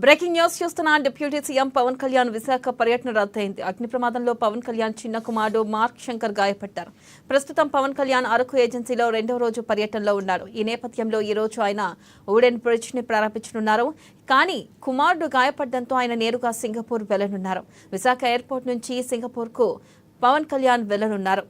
Breaking news చూస్తున్న deputy CM Pawan Kalyan Visakha పర్యటన రద్దయింది. అగ్ని ప్రమాదంలో పవన్ కళ్యాణ్ చిన్న కుమారుడు మార్క్ శంకర్ గాయపడ్డారు. ప్రస్తుతం పవన్ కళ్యాణ్ అరకు ఏజెన్సీలో రెండో రోజు పర్యటనలో ఉన్నారు. ఈ నేపథ్యంలో ఈ రోజు ఆయన వుడెన్ బ్రిడ్జ్ ని ప్రారంభించనున్నారు. కానీ కుమారుడు గాయపడడంతో ఆయన నేరుగా సింగపూర్ వెళ్లనున్నారు. విశాఖ ఎయిర్పోర్ట్ నుంచి సింగపూర్ కు పవన్ కళ్యాణ్ వెళ్లనున్నారు.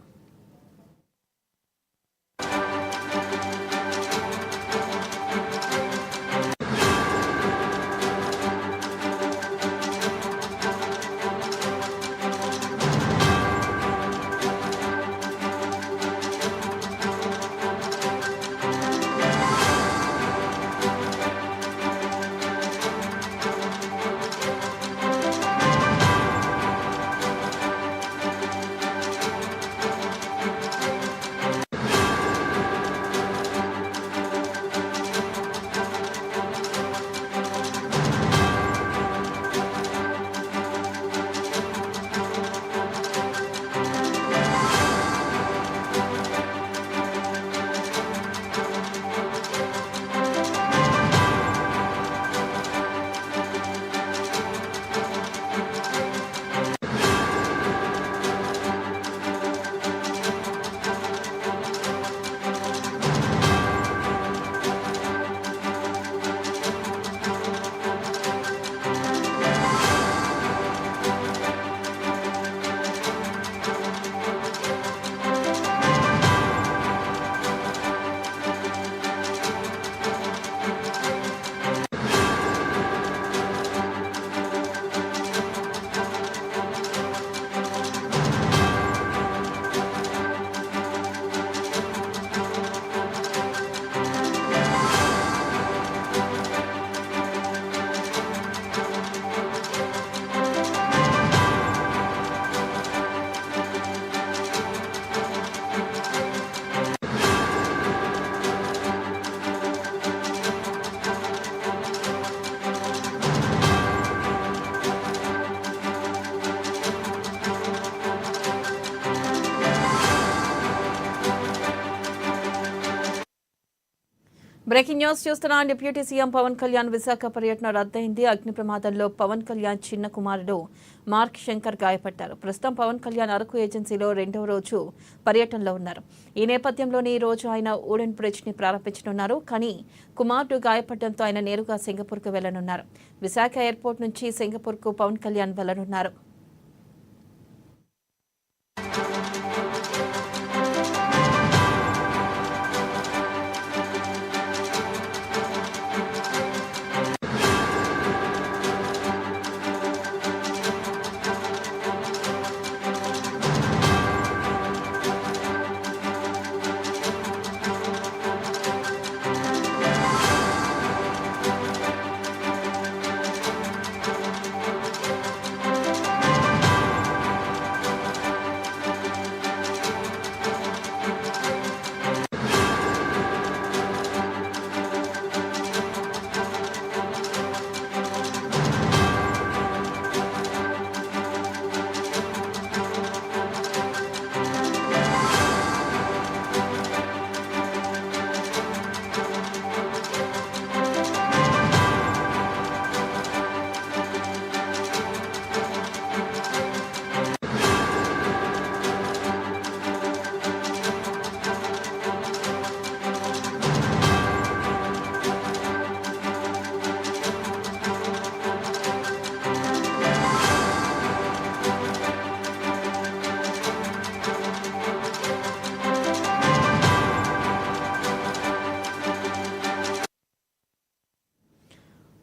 బ్రేకింగ్ న్యూస్ చూస్తున్న డిప్యూటీ సీఎం పవన్ కళ్యాణ్ విశాఖ పర్యటన రద్దయింది. అగ్ని ప్రమాదంలో పవన్ కళ్యాణ్ చిన్న కుమారుడు మార్క్ శంకర్ గాయపడ్డారు. ప్రస్తుతం పవన్ కళ్యాణ్ అరకు ఏజెన్సీలో రెండవ రోజు పర్యటనలో ఉన్నారు. ఈ నేపథ్యంలోనే ఈ రోజు ఆయన వుడెన్ బ్రిడ్జ్ ని ప్రారంభించనున్నారు. కానీ కుమారుడు గాయపడడంతో ఆయన నేరుగా సింగపూర్ కు వెళ్లనున్నారు. విశాఖ ఎయిర్పోర్ట్ నుంచి సింగపూర్ కు పవన్ కళ్యాణ్ వెళ్లనున్నారు.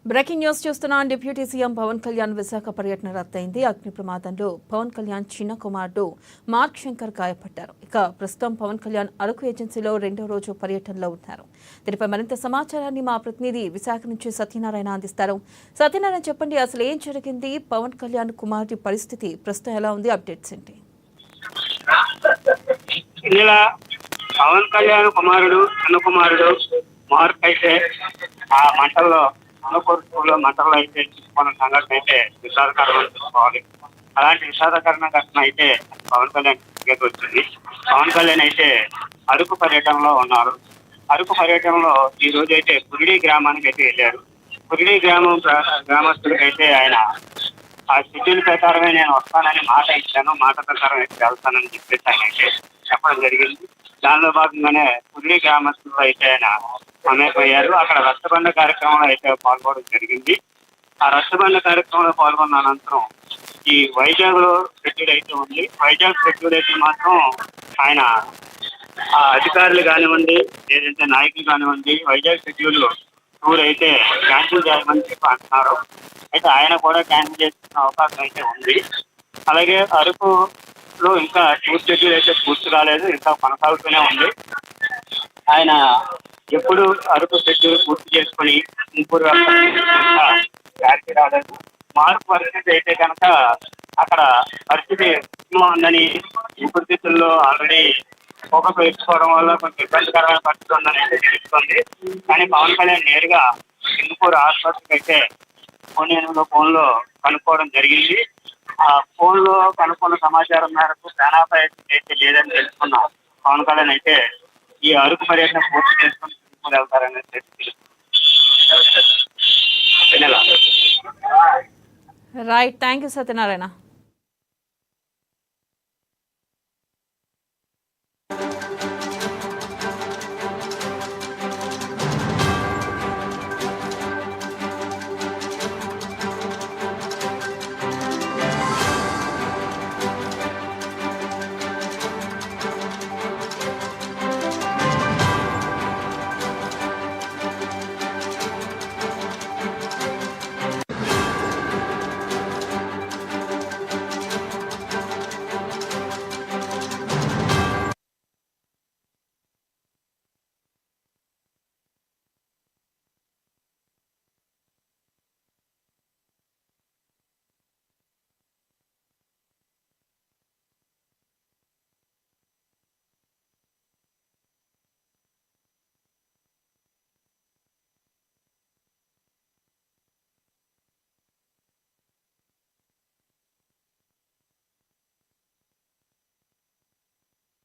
బ్రేకింగ్ న్యూస్ చూస్తున్న డిప్యూటీ సీఎం పవన్ కళ్యాణ్ విశాఖ పర్యటన రద్దయింది. అగ్ని ప్రమాదంలో పవన్ కళ్యాణ్ చిన్న కుమారుడు మార్క్ శంకర్ గాయపడ్డారు. ఇక ప్రస్తుతం పవన్ కళ్యాణ్ అరకు ఏజెన్సీలో రెండో రోజు పర్యటనలో ఉన్నారు. దీనిపై మరింత సమాచారాన్ని మా ప్రతినిధి విశాఖ నుంచి సత్యనారాయణ అందిస్తారు. సత్యనారాయణ, చెప్పండి, అసలు ఏం జరిగింది? పవన్ కళ్యాణ్ కుమారుడి పరిస్థితి ప్రస్తుతం ఎలా ఉంది? అప్డేట్స్ ఏంటి? ఇలా పవన్ కళ్యాణ్ కుమారుడు చిన్న కుమారుడు మార్క్ అయితే ఆ మంటల్లో మంటల్లో అయితే చూసుకున్న సంఘటన అయితే విషాదకరమని చెప్పుకోవాలి. అలాంటి విషాదకరమైన ఘటన అయితే పవన్ కళ్యాణ్ వచ్చింది. పవన్ కళ్యాణ్ అయితే అరకు పర్యటనలో ఉన్నారు. అరకు పర్యటనలో ఈ రోజు అయితే పురిడి గ్రామానికి అయితే వెళ్ళారు. కుర్లీ గ్రామస్తులకైతే ఆయన ఆ షెడ్యూల్ ప్రకారమే నేను వస్తానని మాట ఇచ్చాను, మాట ప్రకారం అయితే వెళ్తానని చెప్పేసి ఆయన అయితే చెప్పడం జరిగింది. దానిలో భాగంగానే కుర్లీ గ్రామస్తులు అయితే ఆయన మమేకయ్యారు. అక్కడ రచ్చబండ కార్యక్రమంలో అయితే పాల్గొనడం జరిగింది. ఆ రచ్చబండ కార్యక్రమంలో పాల్గొన్న అనంతరం ఈ వైజాగ్ లో షెడ్యూల్ అయితే ఉంది. వైజాగ్ షెడ్యూల్ అయితే మాత్రం ఆయన ఆ అధికారులు కానివ్వండి, లేదంటే నాయకులు కానివ్వండి, వైజాగ్ షెడ్యూల్ టూర్ అయితే క్యాన్సిల్ చేయమని చెప్పి అంటున్నారు. అయితే ఆయన కూడా క్యాన్సిల్ చేసుకునే అవకాశం అయితే ఉంది. అలాగే అరకులో ఇంకా టూర్ షెడ్యూల్ అయితే పూర్తి కాలేదు, ఇంకా కొనసాగుతూనే ఉంది. ఆయన ఎప్పుడు అరకు షెడ్యూల్ పూర్తి చేసుకుని ఇంపూర్ క్లారిటీ రాలేదు. మార్పు పరిస్థితి అయితే కనుక అక్కడ పరిస్థితి ఉందని ఈ పరిస్థితుల్లో ఆల్రెడీ ఫోకస్ వేసుకోవడం వల్ల కొంచెం ఇబ్బందికరమైన పరిస్థితి ఉందని అయితే తెలుస్తుంది. కానీ పవన్ కళ్యాణ్ నేరుగా సింగపూర్ ఆసుపత్రికి అయితే ఫోన్లో కనుక్కోవడం జరిగింది. ఆ ఫోన్లో కనుక్కున్న సమాచారం మేరకు ప్రాణాపాయ అయితే లేదని తెలుసుకున్న పవన్ కళ్యాణ్ అయితే ఈ అరకు పర్యటన పూర్తి చేసుకుని సింగపూర్ వెళ్తారనేది తెలుస్తుంది. Right, thank you Satyanarayana.